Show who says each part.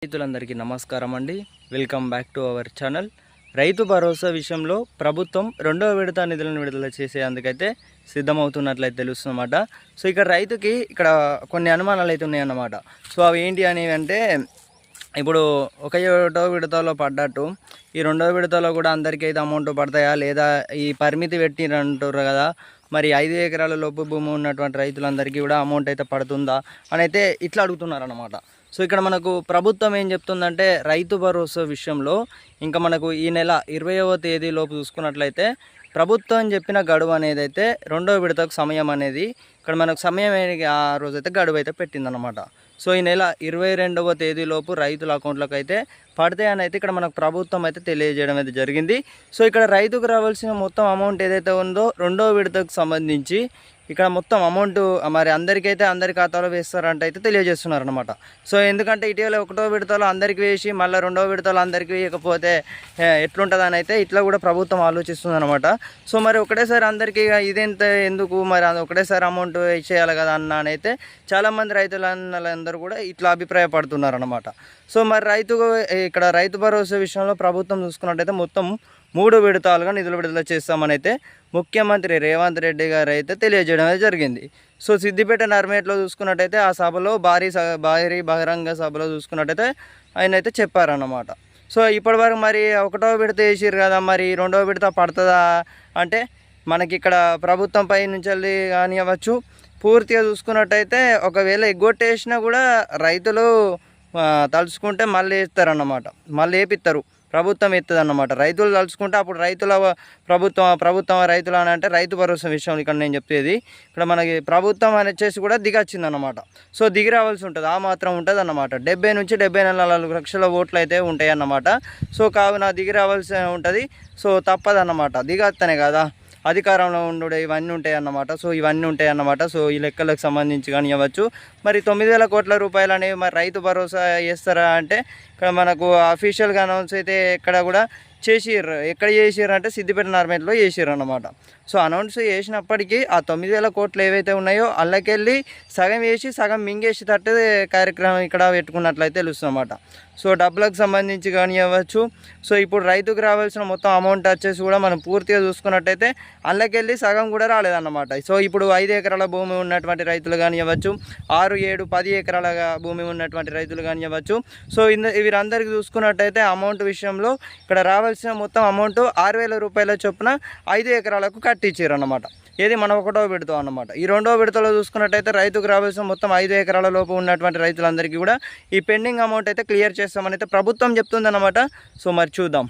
Speaker 1: రైతులందరికీ నమస్కారం అండి. Welcome back to our channel. Rythu Bharosa విషయంలో ప్రభుత్వం రెండవ విడత నిధులను విడుదల చేసేందుకైతే సిద్ధమవుతున్నట్లయితే తెలుస్తుందన్నమాట. సో ఇక్కడ రైతుకి కొన్ని అనుమానాలు అయితే ఉన్నాయన్నమాట. సో అవి ఏంటి అనేవి అంటే, ఇప్పుడు ఒకటో విడతలో పడ్డట్టు ఈ రెండవ విడతలో కూడా అందరికీ అయితే అమౌంట్ పడతాయా లేదా, ఈ పరిమితి పెట్టిరంటారు కదా, మరి 5 ఎకరాల లోపు భూమి ఉన్నటువంటి రైతులందరికీ కూడా అమౌంట్ అయితే పడుతుందా అని అయితే ఇట్లా అడుగుతున్నారు అన్నమాట. సో ఇక్కడ మనకు ప్రభుత్వం ఏం చెప్తుందంటే, రైతు భరోసా విషయంలో ఇంకా మనకు ఈ నెల 20వ తేదీలోపు చూసుకున్నట్లయితే ప్రభుత్వం చెప్పిన గడువు అనేది అయితే రెండవ విడతకు సమయం అనేది ఇక్కడ మనకు సమయం ఆ రోజైతే గడువు అయితే పెట్టిందనమాట. సో ఈ నెల 22వ తేదీలోపు రైతుల అకౌంట్లకు అయితే పడతాయని అయితే ఇక్కడ మనకు ప్రభుత్వం అయితే తెలియజేయడం అయితే జరిగింది. సో ఇక్కడ రైతుకు రావాల్సిన మొత్తం అమౌంట్ ఏదైతే ఉందో రెండవ విడతకు సంబంధించి ఇక్కడ మొత్తం అమౌంట్ మరి అందరి ఖాతాలో వేస్తారంటే అయితే తెలియజేస్తున్నారు అనమాట. సో ఎందుకంటే ఇటీవల ఒకటో విడతలో అందరికీ వేసి మళ్ళీ రెండవ విడతలో అందరికీ వేయకపోతే ఎట్లుంటుందని అయితే ఇట్లా కూడా ప్రభుత్వం ఆలోచిస్తుంది అనమాట. సో మరి ఒకటేసారి అందరికీ ఇదెంత ఎందుకు, మరి ఒకటేసారి అమౌంట్ వేసేయాలి కదా అన్న అని అయితే చాలామంది రైతులందరూ కూడా ఇట్లా అభిప్రాయపడుతున్నారు అనమాట. సో మరి ఇక్కడ రైతు భరోసా విషయంలో ప్రభుత్వం చూసుకున్నట్టయితే మొత్తం 3 విడతలుగా నిధులు విడుదల చేస్తామని అయితే ముఖ్యమంత్రి రేవంత్ రెడ్డి గారు అయితే తెలియజేయడం జరిగింది. సో సిద్దిపేట నర్మేట్లో చూసుకున్నట్టయితే ఆ సభలో భారీ బహిరంగ సభలో చూసుకున్నట్టయితే ఆయన అయితే చెప్పారన్నమాట. సో ఇప్పటివరకు మరి ఒకటో విడత వేసిరు కదా, మరి రెండవ విడత పడుతుందా అంటే మనకి ఇక్కడ ప్రభుత్వం పై నుంచి కానివ్వచ్చు పూర్తిగా చూసుకున్నట్టయితే ఒకవేళ ఎగ్గొట్టేసినా కూడా రైతులు తలుచుకుంటే మళ్ళీ వేస్తారన్నమాట, మళ్ళీ వేపిస్తారు, ప్రభుత్వం ఎత్తుంది అన్నమాట. రైతులు తలుచుకుంటే అప్పుడు ప్రభుత్వం రైతులు అని అంటే రైతు భరోసా విషయం ఇక్కడ నేను చెప్పేది, ఇక్కడ మనకి ప్రభుత్వం అని వచ్చేసి కూడా దిగొచ్చింది అన్నమాట. సో దిగి రావాల్సి ఉంటుంది, ఆ మాత్రం ఉంటుంది అన్నమాట. 70 నుంచి 74 లక్షల ఓట్లు అయితే ఉంటాయి అన్నమాట. సో కావున దిగి రావాల్సి ఉంటుంది. సో తప్పదన్నమాట, దిగొస్తేనే కదా అధికారంలో ఉండే ఇవన్నీ ఉంటాయి అన్నమాట. సో ఇవన్నీ ఉంటాయి అన్నమాట. సో ఈ లెక్కలకు సంబంధించి కానివ్వచ్చు మరి 9,000 కోట్ల రూపాయలు అనేవి మరి రైతు భరోసా చేస్తారా అంటే ఇక్కడ మనకు అఫీషియల్గా అనౌన్స్ అయితే ఎక్కడ చేసిర్రు అంటే సిద్దిపేట నార్మేట్లో చేసిర్రు అన్నమాట. సో అనౌన్స్ చేసినప్పటికీ ఆ 9,000 కోట్లు ఏవైతే ఉన్నాయో అల్లకెళ్ళి సగం వేసి సగం మింగేసి తట్టు కార్యక్రమం ఇక్కడ పెట్టుకున్నట్లయితే తెలుస్తుంది అన్నమాట. సో డబ్బులకు సంబంధించి కానివ్వచ్చు. సో ఇప్పుడు రైతుకు రావాల్సిన మొత్తం అమౌంట్ వచ్చేసి కూడా మనం పూర్తిగా చూసుకున్నట్టయితే అల్లకెళ్ళి సగం కూడా రాలేదన్నమాట. సో ఇప్పుడు 5 ఎకరాల భూమి ఉన్నటువంటి రైతులు కానివ్వచ్చు, 6, 7, 10 ఎకరాల భూమి ఉన్నటువంటి రైతులు కానివ్వచ్చు. సో వీరందరికీ చూసుకున్నట్టయితే అమౌంట్ విషయంలో ఇక్కడ రావాల్సిన మొత్తం అమౌంట్ 6,000 రూపాయల చొప్పున 5 ఎకరాలకు కట్టించారు అన్నమాట. ఏది మనం ఒకటో విడతాం అన్నమాట. ఈ రెండో విడతలో చూసుకున్నట్టయితే రైతుకు రావాల్సిన మొత్తం 5 ఎకరాల లోపు ఉన్నటువంటి రైతులందరికీ కూడా ఈ పెండింగ్ అమౌంట్ అయితే క్లియర్ చేస్తామని అయితే ప్రభుత్వం చెప్తుంది అన్నమాట. సో మరి చూద్దాం.